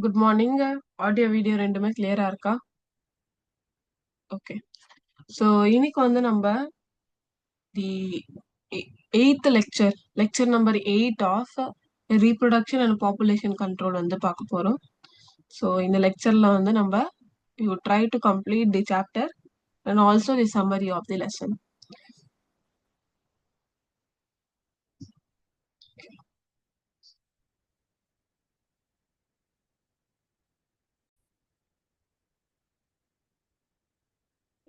Good morning. Audio video ரெண்டுமே கிளியரா இருக்கா? ஓகே. ஸோ இன்னைக்கு வந்து நம்ம the eighth lecture number 8 of reproduction and population control வந்து பார்க்க போறோம். ஸோ இந்த லெக்சர்ல வந்து நம்ம you try to complete the chapter and also the summary of the lesson.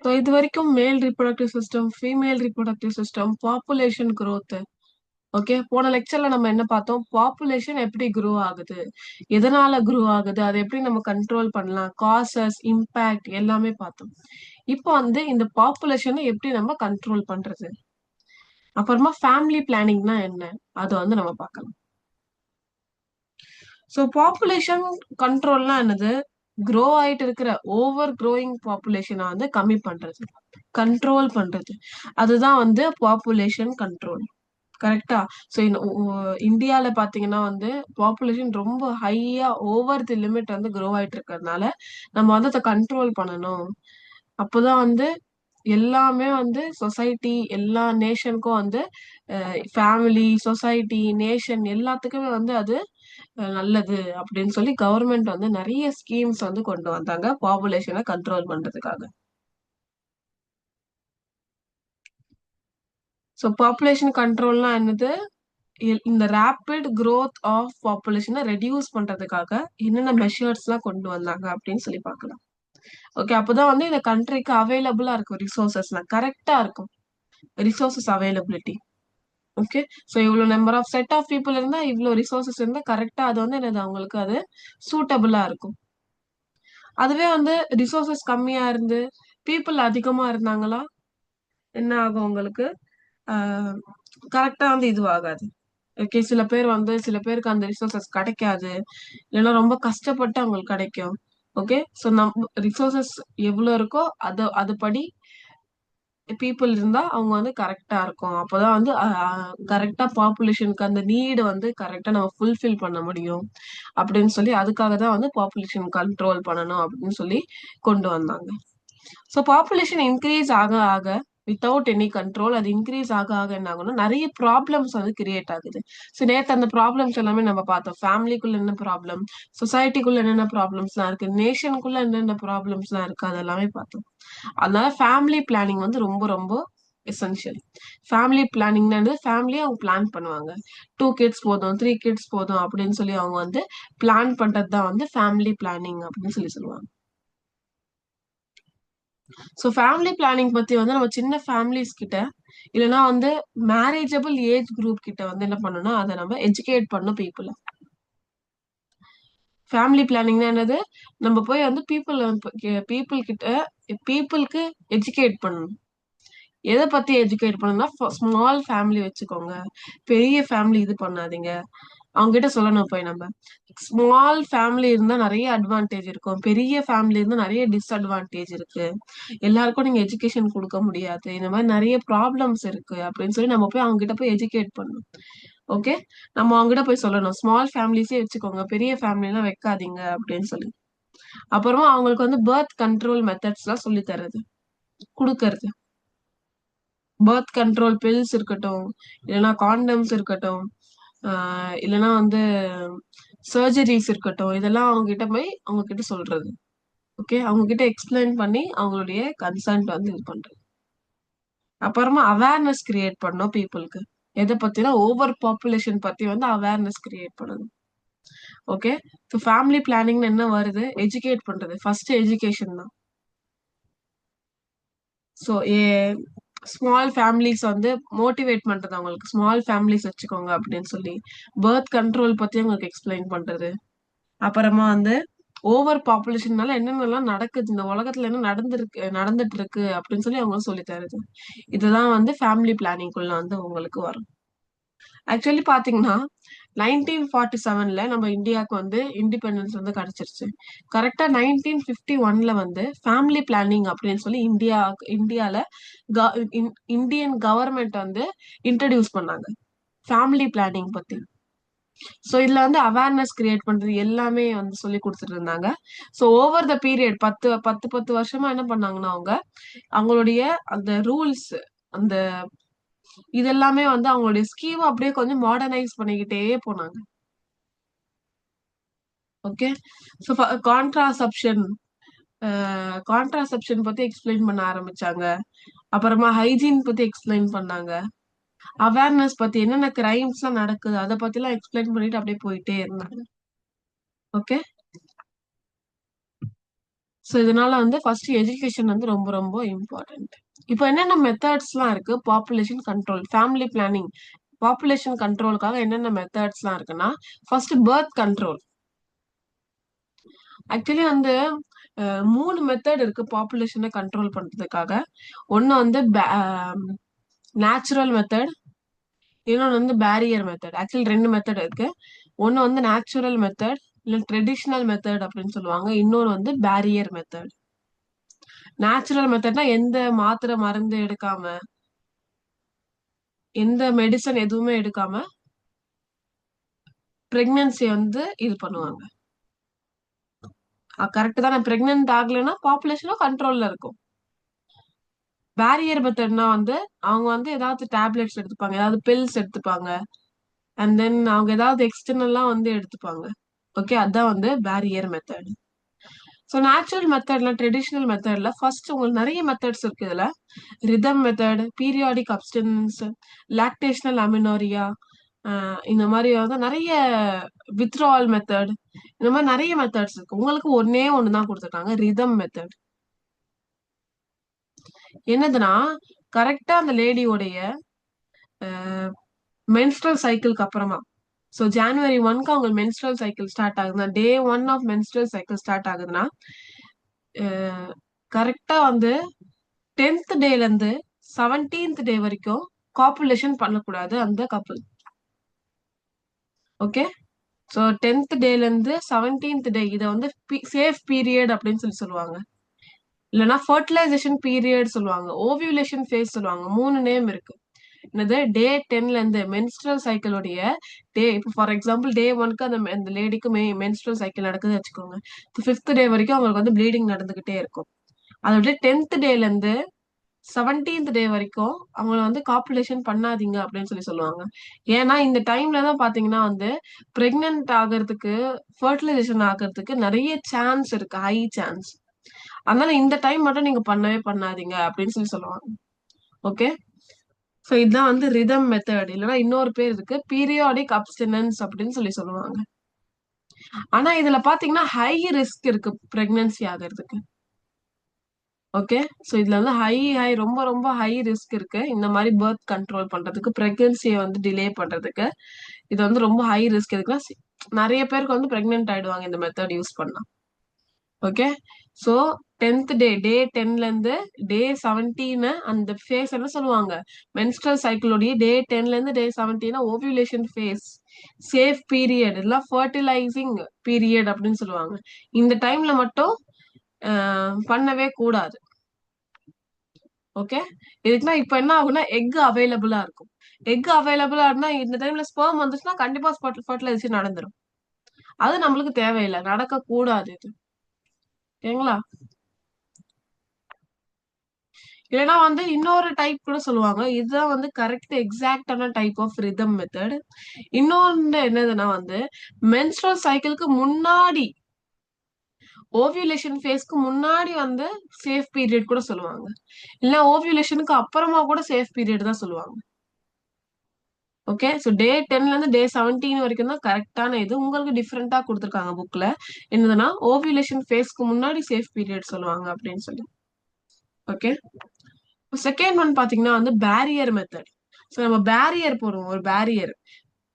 So இது வரைக்கும் male reproductive system, female reproductive system, population growth. Okay, போன லெக்சர்ல நம்ம என்ன பார்த்தோம்? பாப்புலேஷன் எப்படி க்ரோ ஆகுது, எதனால க்ரோ ஆகுது, அதை எப்படி நம்ம கண்ட்ரோல் பண்ணலாம், காசஸ், இம்பாக்ட் எல்லாமே பார்த்தோம். இப்போ வந்து இந்த பாப்புலேஷனை எப்படி நம்ம கண்ட்ரோல் பண்றது, அப்புறமா ஃபேமிலி பிளானிங்னா என்ன, அதை வந்து நம்ம பார்க்கலாம். ஸோ பாப்புலேஷன் கண்ட்ரோல்னா என்னது? க்ரோ ஆயிட்டு இருக்கிற ஓவர் க்ரோயிங் பாப்புலேஷனை வந்து கம்மி பண்றது, கண்ட்ரோல் பண்றது. அதுதான் வந்து பாப்புலேஷன் கண்ட்ரோல். கரெக்டா? ஸோ இந்தியால பாத்தீங்கன்னா வந்து பாப்புலேஷன் ரொம்ப ஹையா ஓவர் தி லிமிட் வந்து க்ரோ ஆயிட்டு இருக்கிறதுனால நம்ம வந்து அதை கண்ட்ரோல் பண்ணணும். அப்போதான் வந்து எல்லாமே வந்து சொசைட்டி, எல்லா நேஷனுக்கும் வந்து ஃபேமிலி, சொசைட்டி, நேஷன் எல்லாத்துக்குமே வந்து அது நல்லது அப்படின்னு சொல்லி கவர்மெண்ட் வந்து நிறைய ஸ்கீம்ஸ் வந்து கொண்டு வந்தாங்க பாப்புலேஷனை கண்ட்ரோல் பண்றதுக்காக. ஸோ பாப்புலேஷன் கண்ட்ரோல்னா என்னது? இந்த ரேபிட் growth ஆஃப் பாப்புலேஷனை ரெடியூஸ் பண்றதுக்காக என்னென்ன மெஷர்ஸ்லாம் கொண்டு வந்தாங்க அப்படின்னு சொல்லி பார்க்கலாம். ஓகே, அப்போதான் வந்து இந்த கண்ட்ரிக்கு அவைலபிளா இருக்கும் ரிசோர்சஸ்லாம் கரெக்டா இருக்கும். Resources availability. ஓகே, ஸோ இவ்வளோ number of set of people இருந்தா இவ்வளோ ரிசோர்சஸ் இருந்தா கரெக்டா அது வந்து என்னது அவங்களுக்கு அது சூட்டபிளா இருக்கும். அதுவே வந்து ரிசோர்சஸ் கம்மியா இருந்து பீப்புள் அதிகமா இருந்தாங்களா என்ன ஆகும் உங்களுக்கு? கரெக்டா வந்து இதுவாகாது. ஓகே, சில பேருக்கு அந்த ரிசோர்சஸ் கிடைக்காது, இல்லைன்னா ரொம்ப கஷ்டப்பட்டு அவங்களுக்கு கிடைக்கும். ஓகே, ஸோ ரிசோர்சஸ் எவ்வளவு இருக்கோ அதுபடி பீப்புள் இருந்தா அவங்க வந்து கரெக்டா இருக்கும். அப்போதான் வந்து கரெக்டா பாப்புலேஷனுக்கு அந்த நீடு வந்து கரெக்டா நம்ம ஃபுல்ஃபில் பண்ண முடியும் அப்படின்னு சொல்லி அதுக்காக தான் வந்து பாப்புலேஷன் கண்ட்ரோல் பண்ணணும் அப்படின்னு சொல்லி கொண்டு வந்தாங்க. ஸோ பாப்புலேஷன் இன்க்ரீஸ் ஆக ஆக வித்தவுட் எனி கண்ட்ரோல் அது இன்க்ரீஸ் ஆக ஆக என்ன ஆகும்னா நிறைய ப்ராப்ளம்ஸ் வந்து கிரியேட் ஆகுது. ஸோ நேத்து அந்த ப்ராப்ளம்ஸ் எல்லாமே நம்ம பார்த்தோம். ஃபேமிலிக்குள்ள என்ன ப்ராப்ளம், சொசைட்டிக்குள்ள என்னென்ன ப்ராப்ளம்ஸ்லாம் இருக்கு, நேஷனுக்குள்ள என்னென்ன ப்ராப்ளம்ஸ்லாம் இருக்கு, அதெல்லாமே பார்த்தோம். அதனால ஃபேமிலி பிளானிங் வந்து ரொம்ப ரொம்ப எசென்ஷியல். ஃபேமிலி பிளானிங்னு ஃபேமிலியை அவங்க பிளான் பண்ணுவாங்க. 2 கிட்ஸ் போதும், 3 கிட்ஸ் போதும் அப்படின்னு சொல்லி அவங்க வந்து பிளான் பண்றது தான் வந்து ஃபேமிலி பிளானிங் அப்படின்னு சொல்லி சொல்லுவாங்க. ஸோ ஃபேமிலி பிளானிங் பத்தி வந்து நம்ம சின்ன ஃபேமிலிஸ் கிட்ட இல்லைன்னா வந்து மேரேஜபிள் ஏஜ் குரூப் கிட்ட வந்து என்ன பண்ணணும்னா அதை நம்ம எஜுகேட் பண்ணும் பீப்புள. ஃபேமிலி பிளானிங்னா என்னது? நம்ம போய் வந்து பீப்புளுக்கு எஜுகேட் பண்ணணும். எதை பத்தி எஜுகேட் பண்ணணும்னா ஸ்மால் ஃபேமிலி வச்சுக்கோங்க, பெரிய ஃபேமிலி இது பண்ணாதீங்க. அவங்க கிட்ட சொல்லணும் போய் நம்ம ஸ்மால் ஃபேமிலி இருந்தா நிறைய அட்வான்டேஜ் இருக்கும், பெரிய ஃபேமிலி இருந்தா நிறைய டிஸ்அட்வான்டேஜ் இருக்கு, எல்லாருக்கும் நீங்க எஜுகேஷன் கொடுக்க முடியாது, இந்த மாதிரி நிறைய ப்ராப்ளம்ஸ் இருக்கு அப்படின்னு சொல்லி நம்ம போய் அவங்க கிட்ட போய் எஜுகேட் பண்ணணும். ஓகே, நம்ம அவங்க கிட்ட போய் சொல்லணும் ஸ்மால் ஃபேமிலிஸே வச்சுக்கோங்க, பெரிய ஃபேமிலி எல்லாம் வைக்காதீங்க அப்படின்னு சொல்லி. அப்புறமா அவங்களுக்கு வந்து பர்த் கண்ட்ரோல் மெத்தட்ஸ் எல்லாம் சொல்லி தர்றது, கொடுக்கறது. பர்த் கண்ட்ரோல் பில்ஸ் இருக்கட்டும், இல்லைன்னா காண்டம்ஸ் இருக்கட்டும், இல்லைன்னா வந்து சர்ஜரிஸ் இருக்கட்டும், இதெல்லாம் அவங்க கிட்ட போய் அவங்க கிட்ட சொல்றது. ஓகே, அவங்க கிட்ட எக்ஸ்பிளைன் பண்ணி அவங்களுடைய கன்சர்ன்ட் வந்து இது பண்றது. அப்புறமா அவேர்னஸ் கிரியேட் பண்ணணும் பீப்புளுக்கு. எதை பத்தினா ஓவர் பாப்புலேஷன் பத்தி வந்து அவேர்னஸ் கிரியேட் பண்ணணும். ஓகே, ஸோ ஃபேமிலி பிளானிங்னு என்ன வருது? எஜுகேட் பண்றது, ஃபர்ஸ்ட் எஜுகேஷன் தான். ஸோ ஸ்மால் ஃபேமிலிஸ் வந்து மோட்டிவேட் பண்றது, அவங்களுக்கு ஸ்மால் ஃபேமிலிஸ் வச்சுக்கோங்க அப்படின்னு சொல்லி பர்த் கண்ட்ரோல் பத்தி அவங்களுக்கு எக்ஸ்பிளைன் பண்றது. அப்புறமா வந்து ஓவர் பாப்புலேஷன்னால என்னென்னலாம் நடக்குது, இந்த உலகத்துல என்ன நடந்துட்டு இருக்கு அப்படின்னு சொல்லி அவங்க சொல்லி தருது. இதுதான் வந்து ஃபேமிலி பிளானிங்குள்ள வந்து உங்களுக்கு வரும். ஆக்சுவலி பாத்தீங்கன்னா 1947ல நம்ம இந்தியாவுக்கு வந்து இண்டிபெண்டன்ஸ் வந்து கிடைச்சிருச்சு. கரெக்டா 1951ல வந்து ஃபேமிலி பிளானிங் அப்படின்னு சொல்லி இந்தியால இந்தியன் கவர்மெண்ட் வந்து இன்ட்ரடியூஸ் பண்ணாங்க ஃபேமிலி பிளானிங் பத்தி. ஸோ இதுல வந்து அவேர்னஸ் கிரியேட் பண்றது எல்லாமே வந்து சொல்லி கொடுத்துட்டு இருந்தாங்க. ஸோ ஓவர் த பீரியட் 10 வருஷமா என்ன பண்ணாங்கன்னா அவங்க அவங்களுடைய அந்த ரூல்ஸ் அந்த இதெல்லாமே வந்து அவங்களுடைய ஸ்கீம் அப்படியே கொஞ்சம் மாடர்னைஸ் பண்ணிக்கிட்டே போனாங்க. ஓகே. ஸோ கான்ட்ராசெப்ஷன் கான்ட்ராசெப்ஷன் பத்தி எக்ஸ்பிளைன் பண்ண ஆரம்பிச்சாங்க. அப்புறமா ஹைஜீன் பத்தி எக்ஸ்பிளைன் பண்ணாங்க. அவேர்னஸ் பத்தி என்னென்ன கிரைம்ஸ் எல்லாம் நடக்குது அதை பத்தி எல்லாம் எக்ஸ்பிளைன் பண்ணிட்டு அப்படியே போயிட்டே இருந்தாங்க. ஓகே. ஸோ இதனால வந்து ஃபர்ஸ்ட் எஜுகேஷன் வந்து ரொம்ப ரொம்ப இம்பார்ட்டன்ட். இப்போ என்னென்ன மெத்தட்ஸ் எல்லாம் இருக்கு population control family planning population கண்ட்ரோலுக்காக என்னென்ன மெத்தட்ஸ் எல்லாம் இருக்குன்னா ஃபர்ஸ்ட் பர்த் கண்ட்ரோல். ஆக்சுவலி வந்து 3 மெத்தட் இருக்கு பாப்புலேஷனை கண்ட்ரோல் பண்றதுக்காக. ஒன்னு வந்து நேச்சுரல் மெத்தட், இன்னொன்னு வந்து பேரியர் மெத்தட். ஆக்சுவலி 2 மெத்தட் இருக்கு. ஒன்னு வந்து நேச்சுரல் மெத்தட் இல்ல ட்ரெடிஷ்னல் மெத்தட் அப்படின்னு சொல்லுவாங்க. இன்னொரு வந்து பேரியர் மெத்தட். நேச்சுரல் மெத்தட்னா எந்த மாத்திரை மருந்து எடுக்காம எந்த மெடிசன் எதுவுமே எடுக்காம பிரெக்னன்சி வந்து இது பண்ணுவாங்க. கரெக்ட் தான். பிரெக்னன்ட் ஆகலைன்னா பாப்புலேஷனும் கண்ட்ரோல்ல இருக்கும். பேரியர் மெத்தட்னா வந்து அவங்க வந்து ஏதாவது டேப்லெட்ஸ் எடுத்துப்பாங்க, ஏதாவது பில்ஸ் எடுத்துப்பாங்க, அண்ட் தென் அவங்க ஏதாவது எக்ஸ்டர்னல்லா வந்து எடுத்துப்பாங்க. ஓகே, அதான் வந்து பேரியர் மெத்தட். ஸோ நேச்சுரல் மெத்தட்ல ட்ரெடிஷ்னல் மெத்தட்ல ஃபர்ஸ்ட் உங்களுக்கு நிறைய மெத்தட்ஸ் இருக்கு. இதுல rhythm method, periodic அப்டினன்ஸ், lactational amenorrhoea, இந்த மாதிரி வந்து நிறைய வித்ட்ராவல் மெத்தட், இந்த மாதிரி நிறைய மெத்தட்ஸ் இருக்கு. உங்களுக்கு ஒன்னே ஒண்ணுதான் கொடுத்துருக்காங்க, ரிதம் மெத்தட். என்னதுன்னா கரெக்டா அந்த லேடியோடைய மென்ஸ்ட்ரல் சைக்கிள்க்கு அப்புறமா, ஸோ ஜனவரி 1க்கு அவங்க மென்ஸ்ட்ரல் சைக்கிள் ஸ்டார்ட் ஆகுதுன்னா டே 1 ஆஃப் மென்ஸ்ட்ரல் சைக்கிள் ஸ்டார்ட் ஆகுதுன்னா கரெக்டா வந்து 10th டேல இருந்து 17th டே வரைக்கும் காப்புலேஷன் பண்ணக்கூடாது அந்த கப்பல். ஓகே. ஸோ 10th டேல இருந்து 17th டே இதை வந்து சேஃப் பீரியட் அப்படின்னு சொல்லி சொல்லுவாங்க. இல்லைன்னா ஃபர்டிலைசேஷன் பீரியட் சொல்லுவாங்க, ஓவியுலேஷன் ஃபேஸ் சொல்லுவாங்க. 3 நேம் இருக்கு. என்னது டே 10ல இருந்து மென்ஸ்ட்ரல் சைக்கிளோடைய டே, இப்போ ஃபார் எக்ஸாம்பிள் டே 1க்கு அந்த லேடிக்கு மென்ஸ்ட்ரல் சைக்கிள் நடக்குதுன்னு வச்சுக்கோங்க. 5th டே வரைக்கும் அவங்களுக்கு வந்து ப்ளீடிங் நடந்துகிட்டே இருக்கும். அதோட 10th டேல இருந்து 17th டே வரைக்கும் அவங்கள வந்து காப்புலேஷன் பண்ணாதீங்க அப்படின்னு சொல்லி சொல்லுவாங்க. ஏன்னா இந்த டைம்ல தான் பாத்தீங்கன்னா வந்து பிரெக்னன்ட் ஆகிறதுக்கு ஃபர்டிலைசேஷன் ஆகிறதுக்கு நிறைய சான்ஸ் இருக்கு, ஹை சான்ஸ். அதனால இந்த டைம் மட்டும் நீங்க பண்ணவே பண்ணாதீங்க அப்படின்னு சொல்லி சொல்லுவாங்க. ஓகே. சோ இதுதான் வந்து ரிதம் மெத்தட், இல்லைன்னா இன்னொரு பேர் இருக்கு பீரியாடிக் அப்டினன்ஸ் அப்படின்னு சொல்லி சொல்லுவாங்க. ஆனா இதுல பாத்தீங்கன்னா ஹை ரிஸ்க் இருக்கு பிரெக்னன்சி ஆகிறதுக்கு. ஓகே. சோ இதுல வந்து ரொம்ப ரொம்ப ஹை ரிஸ்க் இருக்கு இந்த மாதிரி பர்த் கண்ட்ரோல் பண்றதுக்கு, பிரெக்னன்சியை வந்து டிலே பண்றதுக்கு. இது வந்து ரொம்ப ஹை ரிஸ்க். இருக்குன்னா நிறைய பேருக்கு வந்து பிரெக்னென்ட் ஆயிடுவாங்க இந்த மெத்தட் யூஸ் பண்ணா. ஓகே. சோ 10th டே 10ல இருந்து டே 17 அந்த ஃபேஸ் என்ன சொல்லுவாங்க, மென்ஸ்ட்ரல் சைக்கிளோடைய டே 10ல இருந்து டே 17 ஓவியுலேஷன் ஃபேஸ், சேஃப் பீரியட் இல்ல ஃபர்டிலைசிங் பீரியட் அப்படின்னு சொல்லுவாங்க. இந்த டைம்ல மட்டும் பண்ணவே கூடாது. ஓகே. இதுக்குன்னா இப்ப என்ன ஆகும்னா எக் அவைலபிளா இருக்கும். எக் அவைலபிளா இருந்தா இந்த டைம்ல ஸ்பெர்ம் வந்துச்சுன்னா கண்டிப்பா ஃபர்டிலைசேஷன் நடந்துரும். அது நம்மளுக்கு தேவையில்லை, நடக்க கூடாது இது. ஓகேங்களா? இல்லைன்னா வந்து இன்னொரு டைப் கூட சொல்லுவாங்க. இதுதான் வந்து கரெக்ட் எக்ஸாக்டான டைப் ஆஃப் ரிதம் மெத்தட். இன்னொன்னு என்னதுன்னா வந்து மென்ஸ்ட்ரல் சைக்கிளுக்கு முன்னாடி, ஓவியுலேஷன் ஃபேஸ்க்கு முன்னாடி வந்து சேஃப் பீரியட் கூட சொல்லுவாங்க. இல்ல ஓவியுலேஷனுக்கு அப்புறமா கூட சேஃப் பீரியட் தான் சொல்லுவாங்க. ஓகே. ஸோ டே 10ல இருந்து டே 17 வரைக்கும் தான் கரெக்டான இது. உங்களுக்கு டிஃப்ரெண்டா கொடுத்துருக்காங்க புக்ல. என்னதுன்னா ஓவியுலேஷன் ஃபேஸ்க்கு முன்னாடி சேஃப் பீரியட் சொல்லுவாங்க அப்படின்னு சொல்லி. ஓகே. செகண்ட் ஒன் பாத்தீங்கன்னா வந்து பேரியர் மெத்தட். ஸோ நம்ம பேரியர் போடுவோம், ஒரு பேரியர்.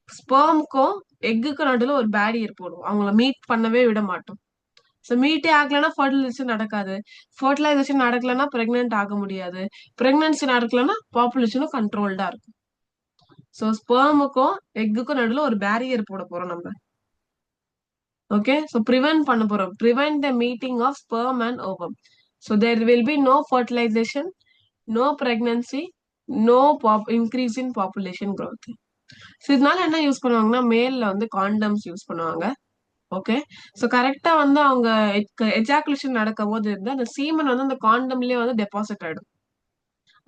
ஸ்பெர்முக்கும் எக்குக்கும் நடுவில் ஒரு பேரியர் போடுவோம், அவங்கள மீட் பண்ணவே விட மாட்டோம். ஸோ மீட்டே ஆகலைன்னா ஃபர்டிலைசேஷன் நடக்காது, ஃபர்டிலைசேஷன் நடக்கலன்னா பிரெக்னென்ட் ஆக முடியாது, பிரெக்னன்சி நடக்கலன்னா பாப்புலேஷனும் கண்ட்ரோல்டா இருக்கும். ஸோ ஸ்பெர்முக்கும் எக்குக்கும் நடுவில் ஒரு பேரியர் போட போறோம் நம்ம. ஓகே. ஸோ ப்ரிவென்ட் பண்ண போறோம், prevent the meeting of sperm and ovum. So there will be no fertilisation, no pregnancy, no increase in population growth. So இதனால என்ன யூஸ் பண்ணுவாங்கன்னா, மேல்ல வந்து காண்டம்ஸ் யூஸ் பண்ணுவாங்க. ஓகே. ஸோ கரெக்ட்டா வந்து அவங்க எஜாகுலேஷன் நடக்கும்போது இருந்து அந்த சீமன் வந்து அந்த காண்டம்லயே வந்து டெபாசிட் ஆயிடும்.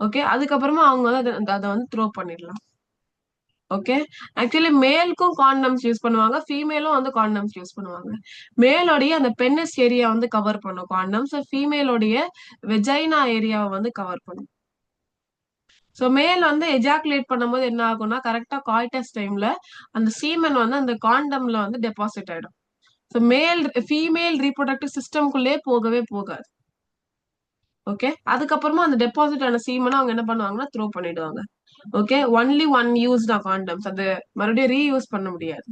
ஓகே. அதுக்கப்புறமா அவங்க வந்து அத வந்து த்ரோ பண்ணிடலாம். ஓகே. ஆக்சுவலி மேல்க்கும் காண்டம்ஸ் யூஸ் பண்ணுவாங்க. ஃபீமேலும் வந்து காண்டம்ஸ் யூஸ் பண்ணுவாங்க. மேலோடைய அந்த பெனிஸ் ஏரியா வந்து கவர் பண்ணும் காண்டம்ஸ். ஃபீமேலோடைய வெஜைனா ஏரியாவ வந்து கவர் பண்ணும். ஸோ மேல் வந்து எஜாகுலேட் பண்ணும்போது என்ன ஆகும்னா, கரெக்ட்டா காய்டஸ் டைம்ல அந்த சீமன் வந்து அந்த காண்டம்ல வந்து டெபாசிட் ஆயிடும். ஸோ ஃபீமேல் ரீப்ரொடக்டிவ் சிஸ்டம்குள்ளயே போகவே போகாது. ஓகே. அதுக்கப்புறமா அந்த டெபாசிட் ஆன சீமன அவங்க என்ன பண்ணுவாங்கன்னா, த்ரோ பண்ணிடுவாங்க. ஓகே. ஒன்லி ஒன் யூஸ் தான் காண்டம்ஸ். அது மறுபடியும் ரீயூஸ் பண்ண முடியாது.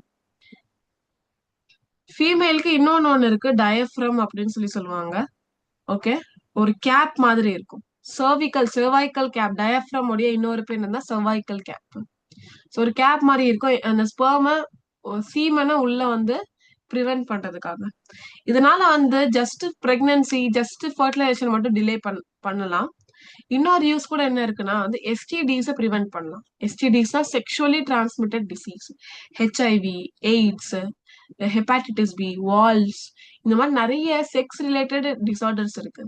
ஃபீமேலுக்கு இன்னொன்னு இருக்கு. டயப்ரம் அப்படின்னு சொல்லுவாங்க. ஓகே. ஒரு கேப் மாதிரி இருக்கும். Cervical gap. டயப்ரம் உடைய இன்னொரு பேர் என்னன்னா செர்வைக்கல் கேப். ஸோ ஒரு கேப் மாதிரி இருக்கும். அந்த சீமனை உள்ள வந்து பிரிவென்ட் பண்றதுக்காக. இதனால வந்து ஜஸ்ட் பிரெக்னன்சி, ஜஸ்ட் ஃபர்டிலைசேஷன் மட்டும் டிலே பண்ணலாம். இன்னொரு யூஸ் கூட என்ன இருக்குன்னா வந்து எஸ்டிடிஸை ப்ரிவென்ட் பண்ணலாம். எஸ்டிடிஸ்னா sexually transmitted disease. HIV, AIDS, hepatitis B, warts, இந்த மாதிரி நிறைய செக்ஸ் ரிலேட்டட் டிசார்டர்ஸ் இருக்கு.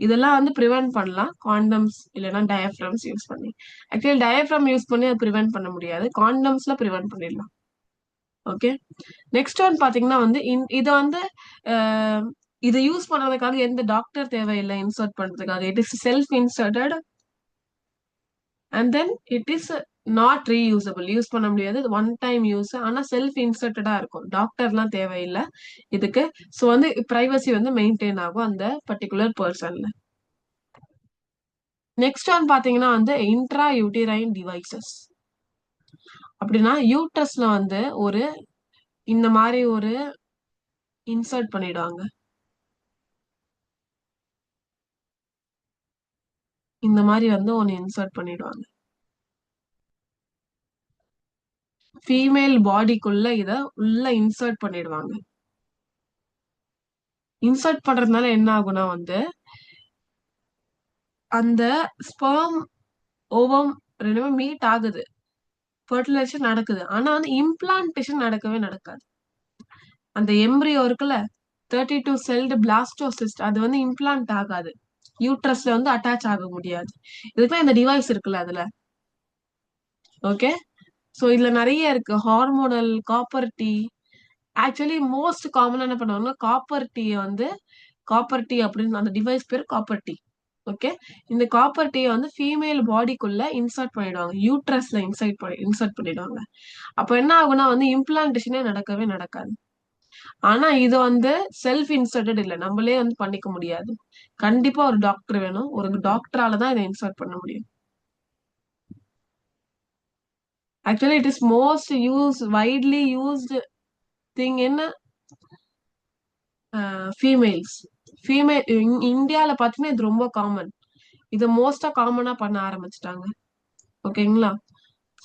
இதெல்லாம் வந்து ப்ரிவென்ட் பண்ணலாம் காண்டம்ஸ் இல்லைன்னா டயப்ரம்ஸ் யூஸ் பண்ணி. ஆக்சுவலி டயப்ரம் யூஸ் பண்ணி அதை ப்ரிவென்ட் பண்ண முடியாது. காண்டம்ஸ்ல ப்ரிவென்ட் பண்ணிடலாம். ஓகே. நெக்ஸ்ட் ஒன் பாத்தீங்கன்னா வந்து இதை வந்து இதை யூஸ் பண்றதுக்காக எந்த டாக்டர் தேவையில்லை இன்சர்ட் பண்றதுக்காக. It is self inserted and then it is not reusable. Use பண்ண முடியாது. One time use. ஆனா செல்ஃப் இன்சர்டடா இருக்கும். டாக்டர்லாம் தேவையில்லை இதுக்கு. ஸோ வந்து பிரைவசி வந்து மெயின்டைன் ஆகும் அந்த பர்டிகுலர் பர்சன்ல. நெக்ஸ்ட் ஒன் பாத்தீங்கன்னா வந்து இன்ட்ரா யூட்டிரைன் டிவைசஸ். அப்படின்னா யூட்ரஸ்ல வந்து இந்த மாதிரி ஒரு இன்சர்ட் பண்ணிடுவாங்க. இந்த மாதிரி வந்து ஒன்னு இன்சர்ட் பண்ணிடுவாங்க. ஃபீமேல் பாடிக்குள்ள இத உள்ள இன்சர்ட் பண்ணிடுவாங்க. இன்சர்ட் பண்றதுனால என்ன ஆகும்னா வந்து அந்த ஸ்பெர்ம் ஓவம் ரெண்டுமே மீட் ஆகுது. ஃபர்டிலைசேஷன் நடக்குது. ஆனா வந்து இம்ப்ளான்டேஷன் நடக்கவே நடக்காது. அந்த எம்ப்ரியோ இருக்குல்ல, 32 செல்டு பிளாஸ்டோசிஸ்ட், அது வந்து இம்ப்ளான்ட் ஆகாது. யூட்ரஸ்ல வந்து அட்டாச் ஆக முடியாது. இதுக்குலாம் இந்த டிவைஸ் இருக்குல்ல அதுல. ஓகே. சோ இதுல நிறைய இருக்கு. Hormonal, copper tea. Actually most காமனா என்ன பண்ணுவாங்கன்னா காப்பர் டீ அப்படின்னு அந்த டிவைஸ் பேர் காப்பர் டீ. ஓகே. இந்த காப்பர் டீ வந்து ஃபீமேல் பாடிக்குள்ள இன்சர்ட் பண்ணிடுவாங்க. யூட்ரஸ்ல இன்சர்ட் பண்ணிடுவாங்க. அப்ப என்ன ஆகும்னா வந்து இம்ப்ளான்டேஷனே நடக்கவே நடக்காது. ஆனா இது வந்து செல்ஃப் இன்சர்டட் இல்ல. நம்மளே வந்து பண்ணிக்க முடியாது. கண்டிப்பா ஒரு டாக்டர் வேணும். ஒரு டாக்டரால தான் இதை இன்சர்ட் பண்ண முடியும். Actually it is most widely used thing in females. இந்தியால பாத்தீங்கன்னா இது ரொம்ப காமன். இது மோஸ்டா காமனா பண்ண ஆரம்பிச்சிட்டாங்க. ஓகேங்களா.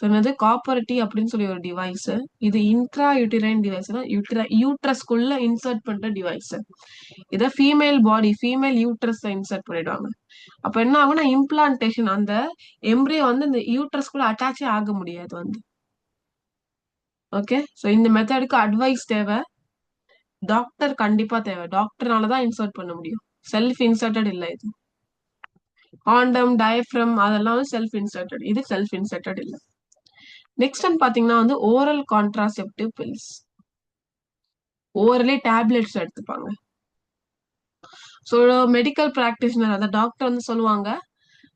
சொன்னது காப்பர் டீ அப்படின்னு சொல்லி ஒரு டிவைஸ். இது இன்ட்ரா யூட்டிரைன் டிவைஸ்னா யூட்ரஸ்குள்ள இன்சர்ட் பண்ற டிவைஸ். இத ஃபீமேல் யூட்ரஸ் இன்சர்ட் பண்ணிடுவாங்க. அப்ப என்ன ஆகும்னா இம்ப்ளான்டேஷன், அந்த எம்ப்ரியோ வந்து இந்த யூட்ரஸ்குள்ள அட்டாச்சே ஆக முடியாது வந்து. ஓகே. சோ இந்த மெத்தடுக்கு அட்வைஸ் தேவை. டாக்டர் கண்டிப்பா தேவை. டாக்டர்னால தான் இன்சர்ட் பண்ண முடியும். செல்ஃப் இன்சர்டட் இல்ல இது. காண்டம், டயப்ரம் அதெல்லாம் வந்து செல்ஃப் இன்சர்டட். இது செல்ஃப் இன்சர்டட் இல்ல. நெக்ஸ்ட் ஒன் பாத்தீங்கன்னா வந்து ஓரல் கான்ட்ராசெப்டிவ் பில்ஸ். ஓரலே டேப்லெட்ஸ் எடுத்துப்பாங்க. ஸோ மெடிக்கல் பிராக்டிஷனர் அந்த டாக்டர் வந்து சொல்லுவாங்க.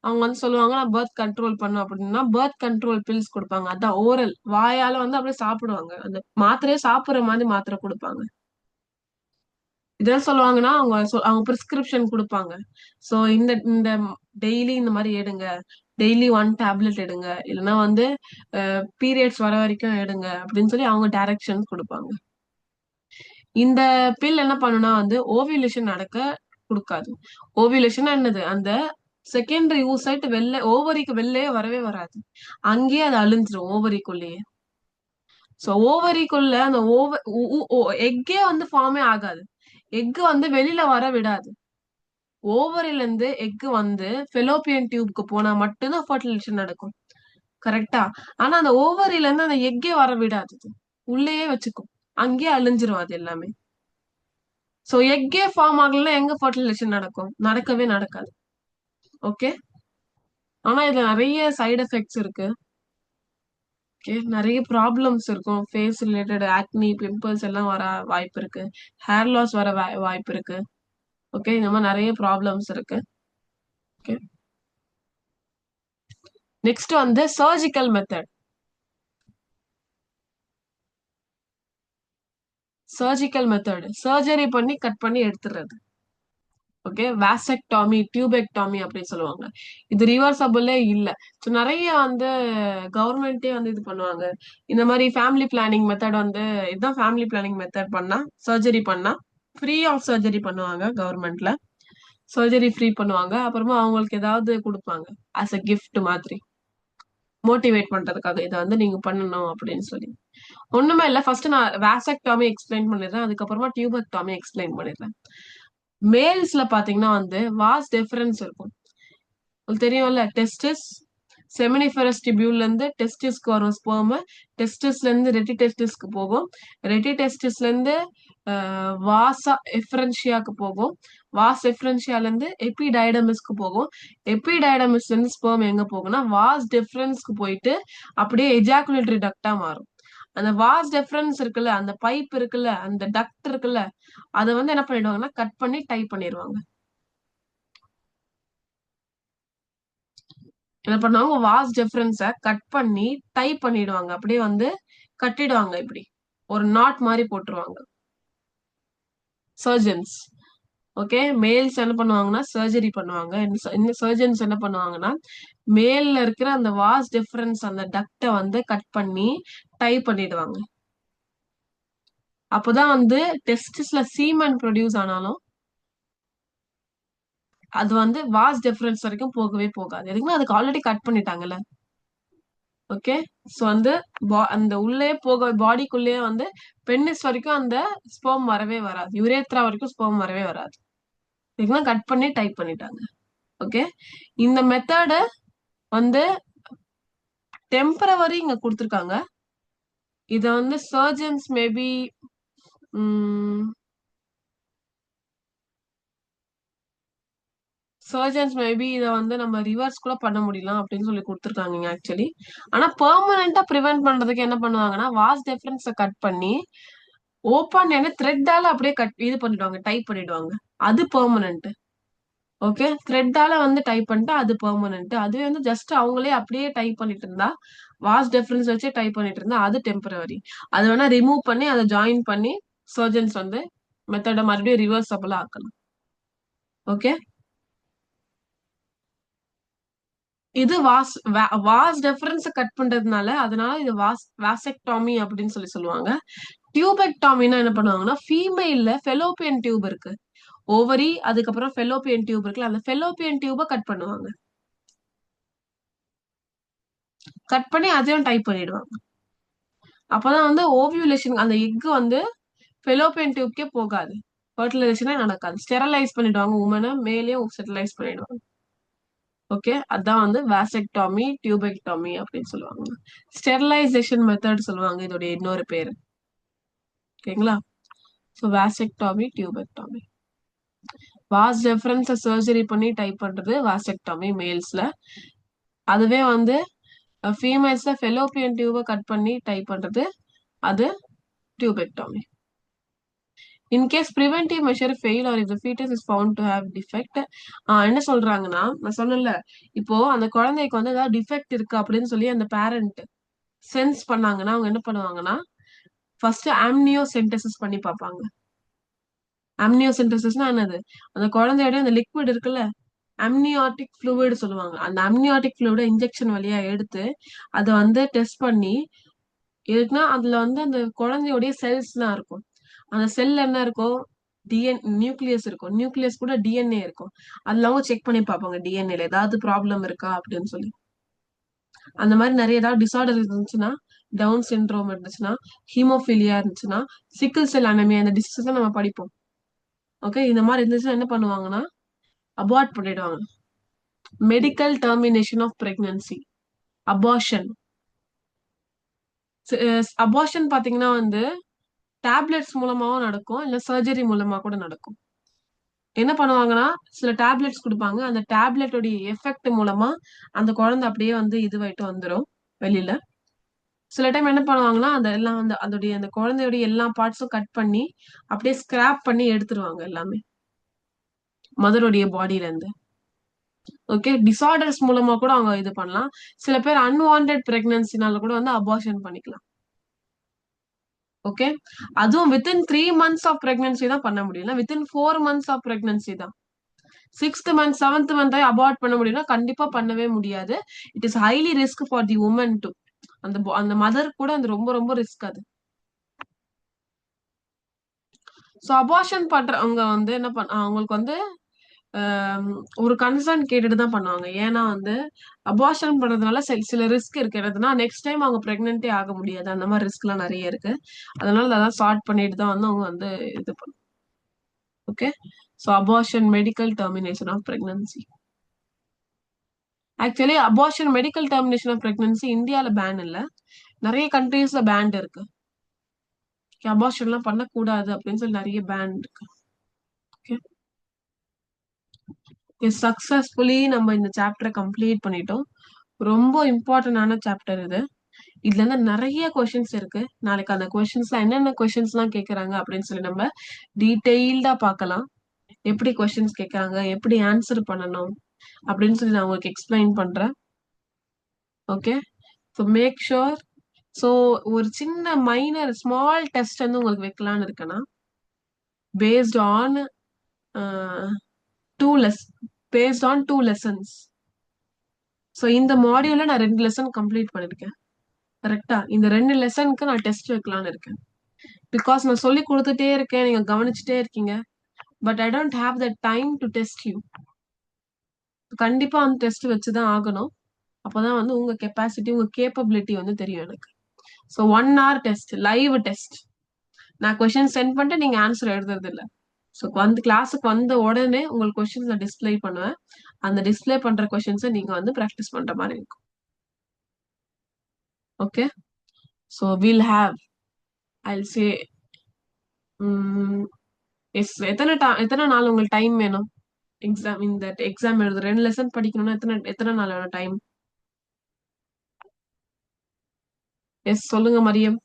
அவங்க வந்து சொல்லுவாங்க நான் பர்த் கண்ட்ரோல் பண்ணும் அப்படின்னா பர்த் கண்ட்ரோல் பில்ஸ் கொடுப்பாங்க. அதான் ஓரல், வாயால வந்து அப்படியே சாப்பிடுவாங்க. அந்த மாத்திரையே சாப்பிடுற மாதிரி மாத்திரை கொடுப்பாங்க. இதெல்லாம் சொல்லுவாங்கன்னா அவங்க பிரிஸ்கிரிப்ஷன் கொடுப்பாங்க. ஸோ இந்த இந்த டெய்லி இந்த மாதிரி எடுங்க, டெய்லி 1 டேப்லெட் எடுங்க, இல்லைன்னா வந்து பீரியட்ஸ் வர வரைக்கும் எடுங்க அப்படின்னு சொல்லி அவங்க டைரக்ஷன்ஸ் கொடுப்பாங்க. இந்த பில் என்ன பண்ணுனா வந்து ஓவியுலேஷன் நடக்க கொடுக்காது. ஓவியுலேஷன் என்னது, அந்த செகண்டரி ஊசைட் ஓவரிக்கு வெளியே வரவே வராது. அங்கேயே அது அழிஞ்சிரும் ஓவரிக்குள்ளேயே. சோ ஓவரிக்குள்ள அந்த எக்கே வந்து ஃபார்மே ஆகாது. எக் வந்து வெளியில வர விடாது. ஓவரில இருந்து எக் வந்து ஃபெலோப்பியன் டியூப்க்கு போனா மட்டும்தான் ஃபர்டிலைசேஷன் நடக்கும். கரெக்டா? ஆனா அந்த ஓவரியில இருந்து அந்த எக்கே வர விடாது அது. உள்ளேயே வச்சுக்கும். அங்கேயே அழிஞ்சிரும் அது எல்லாமே. சோ எக்கே ஃபார்ம் ஆகலன்னா எங்க ஃபர்டிலைசேஷன் நடக்கும்? நடக்கவே நடக்காது. ஓகே. ஆனா இதுல நெறைய சைடு எஃபெக்ட்ஸ் இருக்கு. ஓகே. நெறைய ப்ராப்ளம்ஸ் இருக்கும். ஃபேஸ் ரிலேட்டட் ஆக்னி, பிம்பிள்ஸ் எல்லாம் வர வாய்ப்பு இருக்கு. ஹேர் லாஸ் வர வாய்ப்பு இருக்கு. ஓகே. இந்த மாரி நெறைய ப்ராப்ளம்ஸ் இருக்கு. ஓகே. நெக்ஸ்ட் வந்து surgical method. Surgical method. Surgery பண்ணி கட் பண்ணி எடுத்துறது. ஓகே. வாசெக்டாமி, டியூபெக்டாமி அப்படின்னு சொல்லுவாங்க. இது ரிவர்சபிளே இல்ல. ஸோ நெறைய வந்து கவர்மெண்ட்டே வந்து இது பண்ணுவாங்க. இந்த மாரி ஃபேமிலி பிளானிங் மெத்தட் வந்து இதுதான் ஃபேமிலி பிளானிங் மெத்தட் பண்ணா, சர்ஜரி பண்ணா ஃப்ரீ ஆஃப் சர்ஜரி பண்ணுவாங்க கவர்மெண்ட்ல. சர்ஜரி ஃப்ரீ பண்ணுவாங்க. அப்புறமா அவங்களுக்கு ஏதாவது குடுப்பாங்க. ஆஸ் அ கிஃப்ட் மாதிரி. மோட்டிவேட் பண்றதுக்காக இத வந்து நீங்க பண்ணணும் அப்படின்னு சொல்லி. ஒண்ணுமே இல்ல. ஃபர்ஸ்ட் நான் வாசெக்டாமி எக்ஸ்பிளைன் பண்ணிடுறேன். அதுக்கப்புறமா டியூபெக்டாமி எக்ஸ்பிளைன் பண்ணிடுறேன். மேல்ஸ்ல பாத்தீங்கன்னா வந்து வாஸ் டிஃபரன்ஸ் இருக்கும். உங்களுக்கு தெரியும்ல டெஸ்டிஸ் செமினிஃபரஸ் டிபியூல்ல இருந்து டெஸ்டிஸ்க்கு வரும் ஸ்பெர்ம். டெஸ்டிஸ்ல இருந்து ரெட்டி டெஸ்டிஸ்க்கு போகும். ரெட்டி டெஸ்டிஸ்ல இருந்து வாசா எஃபரன்ஷியாக்கு போகும். வாஸ் எஃபரன்ஷியால இருந்து எபிடைடமிஸ்க்கு போகும். எபிடைடமிஸ்ல இருந்து ஸ்பெர்ம் எங்க போகும்னா வாஸ் டிஃபரன்ஸ்க்கு போயிட்டு அப்படியே எஜாகுலேட்டரி டக்டா மாறும். அந்த வாஸ் டிஃபரன்ஸ் இருக்குல்ல, அந்த பைப் இருக்குல்ல, அந்த டக்ட் இருக்குல்ல, அதை வந்து என்ன பண்ணிடுவாங்கன்னா கட் பண்ணி டைப் பண்ணிடுவாங்க. என்ன பண்ணுவாங்க வாஸ் டிஃபரன்ஸ கட் பண்ணி டைப் பண்ணிடுவாங்க. அப்படியே வந்து கட்டிடுவாங்க இப்படி. ஒரு நாட் மாதிரி போட்டுருவாங்க. சர்ஜன்ஸ். ஓகே. மேல்ஸ் என்ன பண்ணுவாங்கன்னா சர்ஜரி பண்ணுவாங்க. இந்த சர்ஜன்ஸ் என்ன பண்ணுவாங்கன்னா மேல்ல இருக்கிற அந்த வாஸ் டிஃபரன்ஸ் அந்த டக்ட வந்து கட் பண்ணி டைப் பண்ணிடுவாங்க. அப்போதான் வந்து டெஸ்டிஸ்ல சீமன் ப்ரொடியூஸ் ஆனாலும் அது வந்து வாஸ் டிஃபரன்ஸ் வரைக்கும் போகவே போகாது. எதுக்குன்னா அதுக்கு ஆல்ரெடி கட் பண்ணிட்டாங்கல்ல. ஓகே. சோ வந்து அந்த உள்ளே போக பாடிக்குள்ளேயே வந்து பென்னிஸ் வரைக்கும் அந்த ஸ்பெர்ம் வரவே வராது. யுரேத்ரா வரைக்கும் ஸ்பெர்ம் வரவே வராது. இதுக்கெல்லாம் கட் பண்ணி டைப் பண்ணிட்டாங்க. ஓகே. இந்த மெத்தட வந்து டெம்பரவரி இங்க கொடுத்திருக்காங்க. இத வந்து சர்ஜன்ஸ் மேபி இத வந்து நம்ம ரிவர்ஸ் கூட பண்ண முடியலாம் அப்படின்னு சொல்லி கொடுத்திருக்காங்க ஆக்சுவலி. ஆனா பெர்மனண்டா பிரிவென்ட் பண்றதுக்கு என்ன பண்ணுவாங்கன்னா வாஸ் டிஃபரன்ஸ கட் பண்ணி ஓப்பன் என்ன த்ரெட்டால அப்படியே இது பண்ணிடுவாங்க டைப் பண்ணிடுவாங்க. அது பெர்மனன்ட். ஓகே. த்ரெட்டால வந்து டைப் பண்ணிட்டு அது பெர்மனன்ட். அதுவே வந்து ஜஸ்ட் அவங்களே அப்படியே டைப் பண்ணிட்டு இருந்தா வாஸ் டிஃபரன்ஸ் வச்சு டைப் பண்ணிட்டு இருந்தா அது டெம்பரவரி. அது வேணா ரிமூவ் பண்ணி அதை ஜாயின் பண்ணி சர்ஜன்ஸ் வந்து மெத்தட மறுபடியும் ரிவர்சபிளா ஆக்கலாம். ஓகே. இது வாஸ் டிஃபரன்ஸ் கட் பண்றதுனால அதனால இது வாசெக்டாமி அப்படின்னு சொல்லி சொல்லுவாங்க. டியூபெக்டாமின்னா என்ன பண்ணுவாங்கன்னா ஃபீமேல்ல ஃபெலோப்பியன் டியூப் இருக்கு. ஓவரி அதுக்கப்புறம் ஃபெலோப்பியன் டியூப் இருக்குல்ல அந்த ஃபெலோப்பியன் டியூப கட் பண்ணுவாங்க. கட் பண்ணி அதையும் டைப் பண்ணிடுவாங்க. அப்பதான் வந்து ஓவியுலேஷன் அந்த எக் வந்து ஃபெலோப்பியன் டியூப்கே போகாது. ஃபர்டிலைசேஷனே நடக்காது. ஸ்டெரலைஸ் பண்ணிடுவாங்க உமனை மேலேயும் ஸ்டெரலைஸ் பண்ணிடுவாங்க. ஓகே. அதான் வந்து வாசெக்டாமி டியூபெக்டாமி அப்படின்னு சொல்லுவாங்க. ஸ்டெரிலைசேஷன் மெத்தட் சொல்லுவாங்க இதோட இன்னொரு பேரு. ஓகேங்களா. So vasectomy tubectomy. Vas deferens surgery பண்ணி டைப் பண்றது வாசெக்டாமி மேல்ஸ்ல. அதுவே வந்து ஃபீமேல்ஸ்ல ஃபெலோப்பியன் டியூப கட் பண்ணி டைப் பண்றது அது tubectomy. In case preventive measure fail or if the fetus is found to have defect என்ன சொல்றாங்கன்னா நான் சொன்னேன்ல இப்போ அந்த குழந்தைக்கு வந்து ஏதாவது டிஃபெக்ட் இருக்கு அப்படின்னு சொல்லி அந்த பேரண்ட் சென்ஸ் பண்ணாங்கன்னா அவங்க என்ன பண்ணுவாங்கன்னா ஃபர்ஸ்ட் ஆம்னியோசென்டசிஸ் பண்ணி பார்ப்பாங்க. ஆம்னியோசென்டசிஸ்னா என்னது? அந்த குழந்தையோட அந்த லிக்விட் இருக்குல்ல அம்னியாட்டிக் ஃப்ளூயிட் சொல்லுவாங்க. அந்த அம்னியாட்டிக் ஃப்ளூயிட இன்ஜெக்ஷன் வழியா எடுத்து அதை வந்து டெஸ்ட் பண்ணி எதுக்குன்னா அதுல வந்து அந்த குழந்தையோடைய செல்ஸ் எல்லாம் இருக்கும். அந்த செல் என்ன இருக்கும்? நியூக்ளியஸ் இருக்கும். நியூக்ளியஸ் கூட டிஎன்ஏ இருக்கும். அதுல அவங்க செக் பண்ணி பார்ப்பாங்க டிஎன்ஏல ஏதாவது ப்ராப்ளம் இருக்கா அப்படின்னு சொல்லி. அந்த மாதிரி நிறைய ஏதாவது டிசார்டர் இருந்துச்சுன்னா டவுன் சிண்ட்ரோம் இருந்துச்சுன்னா ஹீமோஃபிலியா இருந்துச்சுன்னா சிக்கிள் செல் அனமியா இந்த டிசீஸ் நம்ம படிப்போம். ஓகே. இந்த மாதிரி இருந்துச்சுன்னா என்ன பண்ணுவாங்கன்னா அபார்ட் பண்ணிடுவாங்க. Medical termination of pregnancy. Abortion. Abortion பாத்தீங்கன்னா வந்து டேப்லெட்ஸ் மூலமாவும் நடக்கும், இல்ல சர்ஜரி மூலமா கூட நடக்கும். என்ன பண்ணுவாங்கன்னா, சில டேப்லெட்ஸ் குடுப்பாங்க. அந்த டேப்லெட்டோடைய எஃபெக்ட் மூலமா அந்த குழந்தை அப்படியே வந்து இதுவாயிட்டு வந்துரும் வெளில. சில டைம் என்ன பண்ணுவாங்கன்னா, அந்த எல்லாம் வந்து அதோடைய அந்த குழந்தையோட எல்லா பார்ட்ஸும் கட் பண்ணி, அப்படியே ஸ்கிராப் பண்ணி எடுத்துருவாங்க எல்லாமே. மதருடைய பாடில இருந்து. ஓகே. டிஸார்டர்ஸ் மூலமா கூட அவங்க இது பண்ணலாம். சில பேர் அன்வான்டட் பிரெக்னன்சினால கூட வந்து அபார்ஷன் பண்ணிக்கலாம். ஓகே. அதுவும் வித்தின் 3 மந்த்ஸ் ஆஃப் பிரெக்னன்சி தான் பண்ண முடியும். இல்ல வித்தின் 4 மந்த்ஸ் ஆஃப் பிரெக்னன்சி தான். 6த் மந்த், 7த் மந்த் அபார்ட் பண்ண முடியும்னா கண்டிப்பா பண்ணவே முடியாது. It is highly risk for the woman too. அந்த மதர் கூட அது ரொம்ப ரொம்ப ரிஸ்க் அது. சோ அபார்ஷன் பண்றவங்க வந்து என்ன அவங்களுக்கு வந்து ஆம், ஒரு கன்சர்ன் கேட்டுட்டு தான் பண்ணுவாங்க. ஏன்னா வந்து அபார்ஷன் பண்றதுனால சில ரிஸ்க் இருக்கு. என்னதுன்னா நெக்ஸ்ட் டைம் அவங்க பிரெக்னென்ட்டே ஆக முடியாது. அந்த மாதிரி ரிஸ்க்லாம் நெறைய இருக்கு. அதனால அதான் சார்ட் பண்ணிட்டு தான் வந்து அவங்க வந்து இது பண்ணும். Okay. So abortion medical termination of pregnancy. Actually abortion medical termination of pregnancy இந்தியால பேன் இல்ல. நிறைய கண்ட்ரீஸ்ல பேன் இருக்கு. அபார்ஷன் எல்லாம் பண்ணக்கூடாது அப்படின்னு சொல்லி நிறைய பேன் இருக்கு. ஓகே. சக்சஸ்ஃபுல்லி நம்ம இந்த சாப்டரை கம்ப்ளீட் பண்ணிட்டோம். ரொம்ப இம்பார்ட்டன்டான சாப்டர் இது. இதுல இருந்து நிறைய கொஸ்டின்ஸ் இருக்கு. நாளைக்கு அந்த கொஸ்டின்ஸ்ல என்னென்ன கொஸ்டின்ஸ் எல்லாம் கேக்குறாங்க அப்படின்னு சொல்லி நம்ம டீடைல்டா பார்க்கலாம். எப்படி கொஸ்டின்ஸ் கேக்குறாங்க, எப்படி ஆன்சர் பண்ணணும் அப்படின்னு சொல்லி நான் உங்களுக்கு எக்ஸ்பிளைன் பண்றேன். Okay. So make sure. So ஒரு சின்ன மைனர் ஸ்மால் டெஸ்ட் வந்து உங்களுக்கு வைக்கலான்னு இருக்கேன்னா based on two less based on 2 lessons. So இந்த மாடியூல்ல நான் 2 லெசன் கம்ப்ளீட் பண்ணிருக்கேன். கரெக்டா? இந்த 2 லெசனுக்கு நான் டெஸ்ட் வைக்கலான்னு இருக்கேன். பிகாஸ் நான் சொல்லி கொடுத்துட்டே இருக்கேன், நீங்க கவனிச்சுட்டே இருக்கீங்க. But I don't have the time to test you. கண்டிப்பா வந்து டெஸ்ட் வச்சுதான் ஆகணும். அப்பதான் வந்து உங்க கெப்பாசிட்டி, உங்க கேப்பபிலிட்டி வந்து தெரியும் எனக்கு. So 1 hour test, live test. நான் கொஸ்டின் சென்ட் பண்ணிட்டு நீங்க ஆன்சர் எழுதுறது இல்ல. ஸோ வந்து கிளாஸுக்கு வந்த உடனே உங்களுக்கு கொஸ்டின்ஸ் நான் டிஸ்பிளே பண்ணுவேன். அந்த டிஸ்பிளே பண்ற கொஸ்டின்ஸை நீங்க வந்து ப்ராக்டிஸ் பண்ற மாதிரி இருக்கும். Okay. So will have Jal say yes. எத்தனை நாள் உங்களுக்கு டைம் வேணும்? இந்த எக்ஸாம் எழுது 2 லெசன் படிக்கணும்னா எத்தனை எத்தனை நாள் வேணும் டைம்? எஸ் சொல்லுங்க மரியம்.